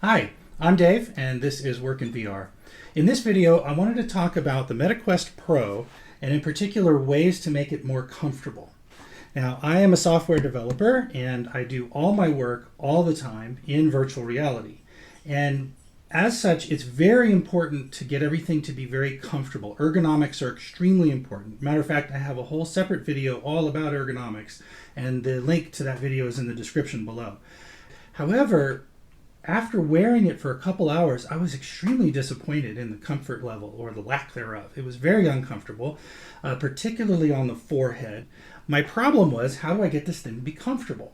Hi, I'm Dave, and this is Work in VR. In this video, I wanted to talk about the MetaQuest Pro, and in particular, ways to make it more comfortable. Now, I am a software developer, and I do all my work all the time in virtual reality. And as such, it's very important to get everything to be very comfortable. Ergonomics are extremely important. Matter of fact, I have a whole separate video all about ergonomics, and the link to that video is in the description below. However, after wearing it for a couple hours, I was extremely disappointed in the comfort level, or the lack thereof. It was very uncomfortable, particularly on the forehead. My problem was, how do I get this thing to be comfortable?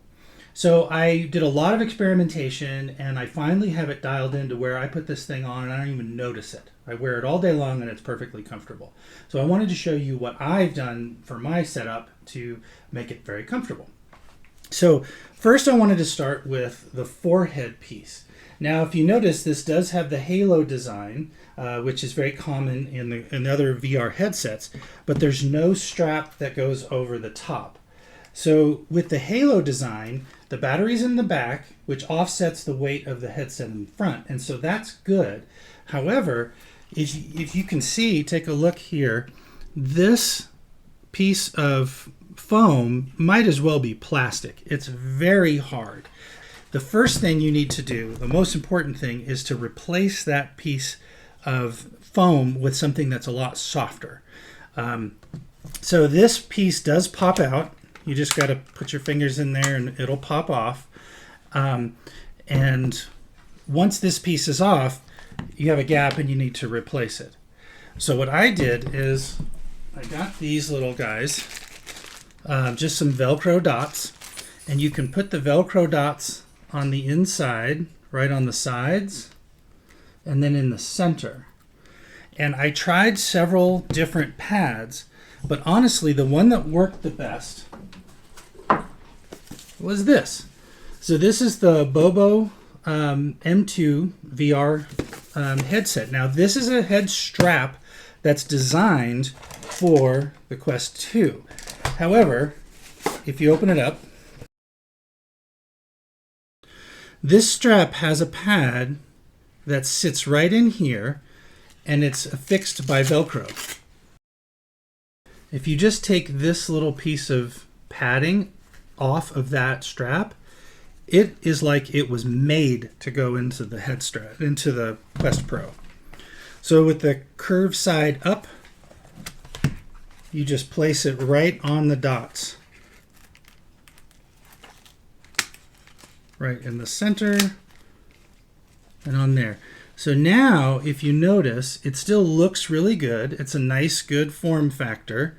So I did a lot of experimentation, and I finally have it dialed in to where I put this thing on and I don't even notice it. I wear it all day long and it's perfectly comfortable. So I wanted to show you what I've done for my setup to make it very comfortable. So first I wanted to start with the forehead piece. Now if you notice, this does have the halo design, which is very common in other VR headsets, but there's no strap that goes over the top. So with the halo design, the battery's in the back, which offsets the weight of the headset in front, and so that's good. However, if you can see, take a look here, this piece of foam might as well be plastic. It's very hard. The first thing you need to do, the most important thing, is to replace that piece of foam with something that's a lot softer. So this piece does pop out. You just got to put your fingers in there and it'll pop off. And once this piece is off, you have a gap and you need to replace it. So what I did is I got these little guys, just some Velcro dots, and you can put the Velcro dots on the inside, right on the sides, and then in the center. And I tried several different pads, but honestly, the one that worked the best was this. So this is the Bobo M2 VR headset. Now this is a head strap that's designed for the Quest 2. However, if you open it up, this strap has a pad that sits right in here, and it's affixed by Velcro. If you just take this little piece of padding off of that strap, it is like it was made to go into the head strap, into the Quest Pro. So with the curved side up, you just place it right on the dots, right in the center and on there. So now if you notice, it still looks really good. It's a nice, good form factor.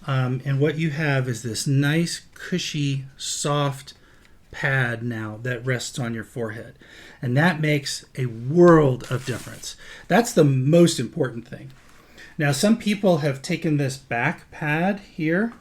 And what you have is this nice, cushy, soft pad now that rests on your forehead. And that makes a world of difference. That's the most important thing. Now, some people have taken this back pad here,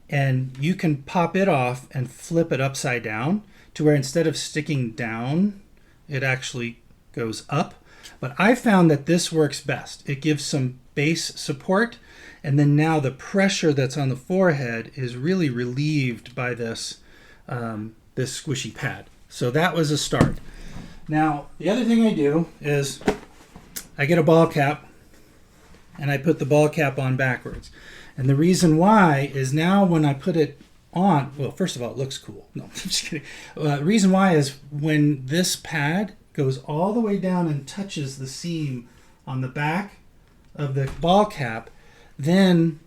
and you can pop it off and flip it upside down to where instead of sticking down, it actually goes up. But I found that this works best. It gives some base support, and then now the pressure that's on the forehead is really relieved by this, this squishy pad. So that was a start. Now, the other thing I do is I get a ball cap and I put the ball cap on backwards. And the reason why is now when I put it on, well, first of all, it looks cool. No, I'm just kidding. The reason why is when this pad goes all the way down and touches the seam on the back of the ball cap, then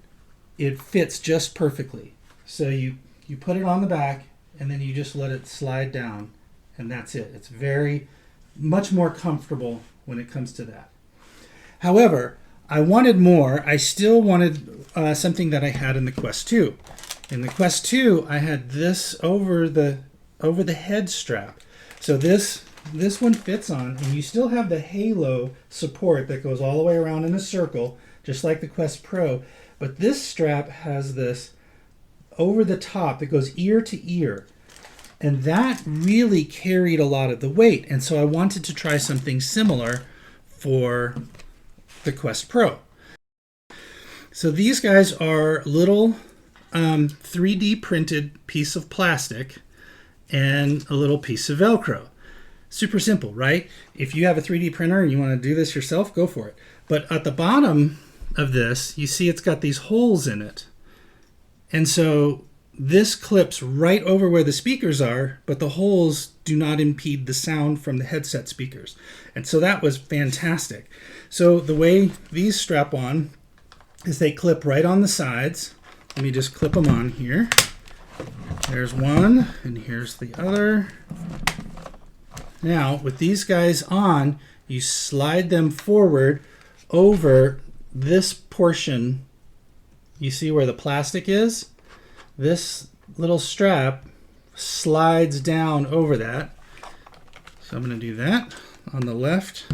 it fits just perfectly. So you put it on the back and then you just let it slide down, and that's it. It's very much more comfortable when it comes to that. However, I wanted more. I still wanted something that I had in the Quest 2. In the Quest 2, I had this over the head strap. So this one fits on, and you still have the halo support that goes all the way around in a circle, just like the Quest Pro. But this strap has this over the top that goes ear to ear. And that really carried a lot of the weight. And so I wanted to try something similar for the Quest Pro. So these guys are little 3D printed piece of plastic and a little piece of Velcro. Super simple, right? If you have a 3D printer and you want to do this yourself, go for it. But at the bottom of this, you see it's got these holes in it. And so this clips right over where the speakers are, but the holes do not impede the sound from the headset speakers. And so that was fantastic. So the way these strap on is they clip right on the sides. Let me just clip them on here. There's one, and here's the other. Now, with these guys on, you slide them forward over this portion. You see where the plastic is? This little strap slides down over that. So I'm going to do that on the left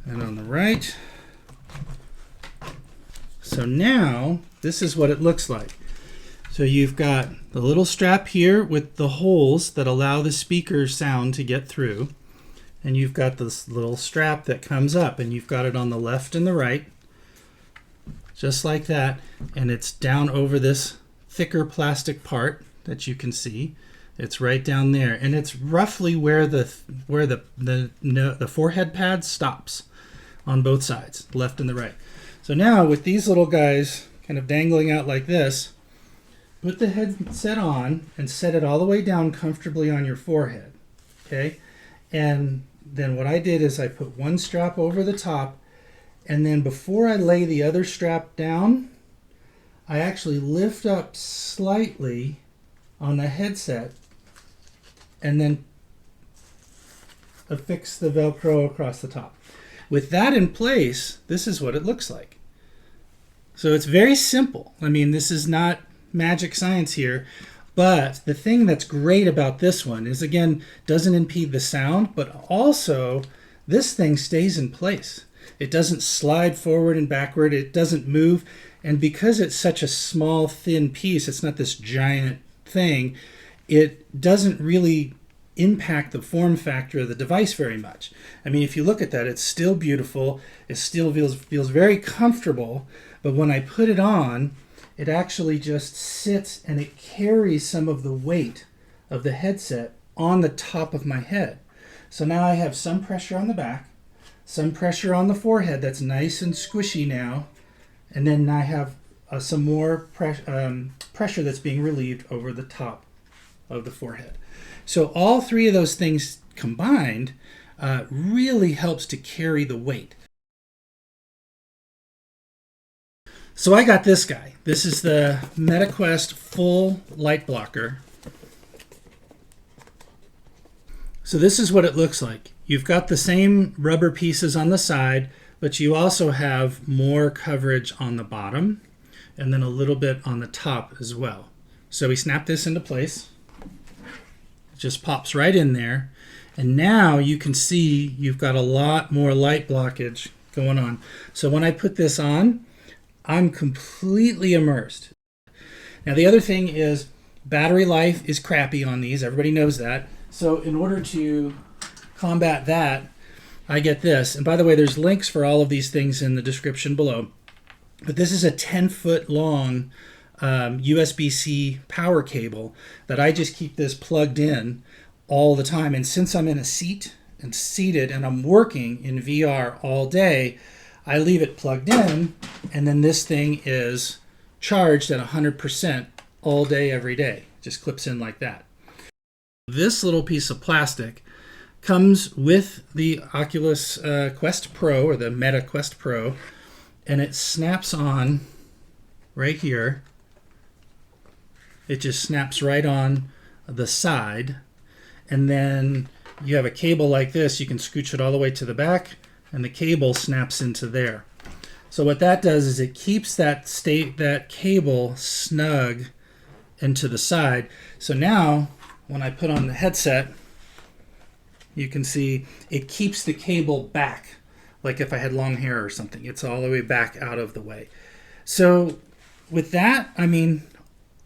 and on the right. So now, this is what it looks like. So you've got the little strap here with the holes that allow the speaker sound to get through. And you've got this little strap that comes up, and you've got it on the left and the right, just like that. And it's down over this thicker plastic part that you can see. It's right down there, and it's roughly where the forehead pad stops on both sides, the left and the right. So now with these little guys kind of dangling out like this, put the headset on and set it all the way down comfortably on your forehead, okay? And then what I did is I put one strap over the top, and then before I lay the other strap down, I actually lift up slightly on the headset and then affix the Velcro across the top. With that in place, this is what it looks like. So it's very simple. I mean, this is not magic science here, but the thing that's great about this one is, again, doesn't impede the sound, but also this thing stays in place. It doesn't slide forward and backward. It doesn't move. And because it's such a small, thin piece, it's not this giant thing, it doesn't really impact the form factor of the device very much. I mean, if you look at that, it's still beautiful. It still feels very comfortable. But when I put it on, it actually just sits and it carries some of the weight of the headset on the top of my head. So now I have some pressure on the back, some pressure on the forehead that's nice and squishy now, and then I have some more pressure that's being relieved over the top of the forehead. So all three of those things combined really helps to carry the weight. So I got this guy. This is the MetaQuest full light blocker. So this is what it looks like. You've got the same rubber pieces on the side, but you also have more coverage on the bottom and then a little bit on the top as well. So we snap this into place. It just pops right in there. And now you can see you've got a lot more light blockage going on. So when I put this on, I'm completely immersed. Now the other thing is battery life is crappy on these. Everybody knows that. So in order to combat that, I get this. And by the way, there's links for all of these things in the description below. But this is a 10-foot long USB-C power cable that I just keep this plugged in all the time. And since I'm in a seat and seated and I'm working in VR all day, I leave it plugged in, and then this thing is charged at 100% all day, every day. Just clips in like that. This little piece of plastic comes with the Oculus Quest Pro, or the Meta Quest Pro, and it snaps on right here. It just snaps right on the side, and then you have a cable like this. You can scooch it all the way to the back, and the cable snaps into there. So what that does is it keeps that cable snug into the side. So now when I put on the headset, you can see it keeps the cable back, like if I had long hair or something. It's all the way back out of the way. So with that, I mean,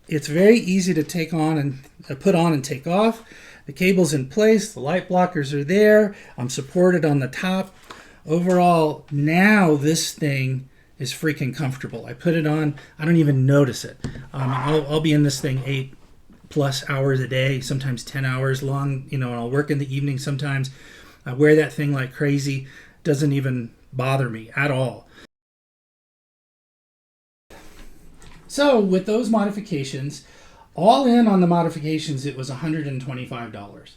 it's very easy to take on and put on and take off. The cable's in place, the light blockers are there, I'm supported on the top. Overall, now this thing is freaking comfortable. I put it on, I don't even notice it. I'll be in this thing plus hours a day, sometimes 10 hours long, and I'll work in the evening sometimes. I wear that thing like crazy. Doesn't even bother me at all. So with those modifications, all in on the modifications, it was $125.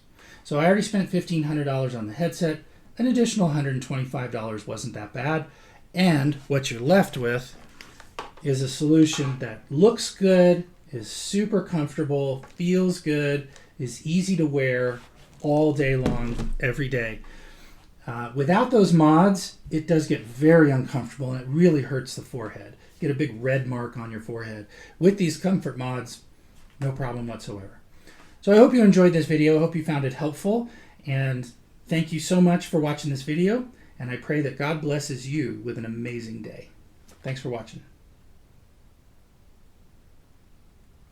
So I already spent $1,500 on the headset. An additional $125 wasn't that bad. And what you're left with is a solution that looks good, is super comfortable, feels good, is easy to wear all day long, every day. Without those mods, it does get very uncomfortable and it really hurts the forehead. Get a big red mark on your forehead. With these comfort mods, no problem whatsoever. So I hope you enjoyed this video. I hope you found it helpful. And thank you so much for watching this video. And I pray that God blesses you with an amazing day. Thanks for watching.